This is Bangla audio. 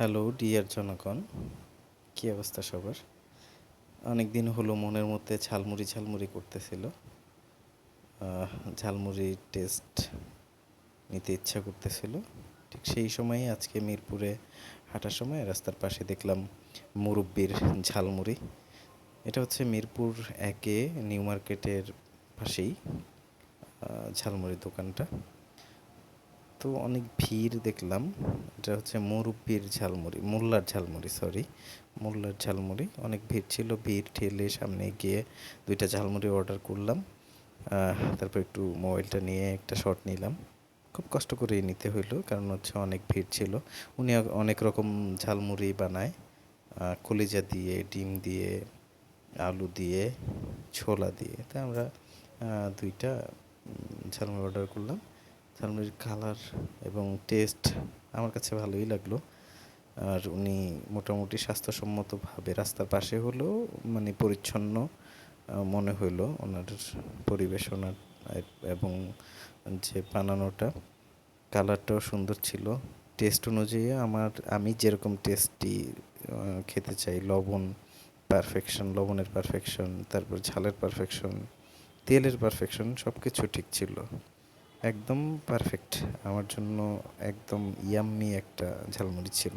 হ্যালো ডিয়ার জনগণ, কী অবস্থা সবার? অনেক দিন হলো মনের মধ্যে ঝালমুড়ি ঝালমুড়ি করতেছিল। ঝালমুড়ির টেস্ট নিতে ইচ্ছা করতেছিল। ঠিক সেই সময়ে আজকে মিরপুরে হাঁটার সময় রাস্তার পাশে দেখলাম মুরব্বির ঝালমুড়ি। এটা হচ্ছে মিরপুর একে নিউ মার্কেটের পাশেই ঝালমুড়ির দোকানটা। তো অনেক ভিড় দেখলাম। এটা হচ্ছে মুরব্বির ঝালমুড়ি, মোল্লার ঝালমুড়ি। অনেক ভিড় ছিল, ভিড় ঠেলে সামনে গিয়ে 2টা ঝালমুড়ি অর্ডার করলাম। তারপর একটু মোবাইলটা নিয়ে একটা শট নিলাম। খুব কষ্ট করেই নিতে হইলো, কারণ হচ্ছে অনেক ভিড় ছিল। উনি অনেক রকম ঝালমুড়ি বানায়, কলিজা দিয়ে, ডিম দিয়ে, আলু দিয়ে, ছোলা দিয়ে। তা আমরা 2টা ঝালমুড়ি অর্ডার করলাম। ঝালমুড়ির কালার এবং টেস্ট আমার কাছে ভালোই লাগলো। আর উনি মোটামুটি স্বাস্থ্যসম্মতভাবে, রাস্তার পাশে হলেও মানে পরিচ্ছন্ন মনে হইলো ওনার পরিবেশনা এবং যে বানানোটা, কালারটাও সুন্দর ছিল। টেস্ট অনুযায়ী আমি যেরকম টেস্টি খেতে চাই, লবণের পারফেকশন, তারপর ঝালের পারফেকশন, তেলের পারফেকশন, সব কিছু ঠিক ছিল। একদম পারফেক্ট আমার জন্য, একদম ইয়াম্মি একটা ঝালমুড়ি ছিল।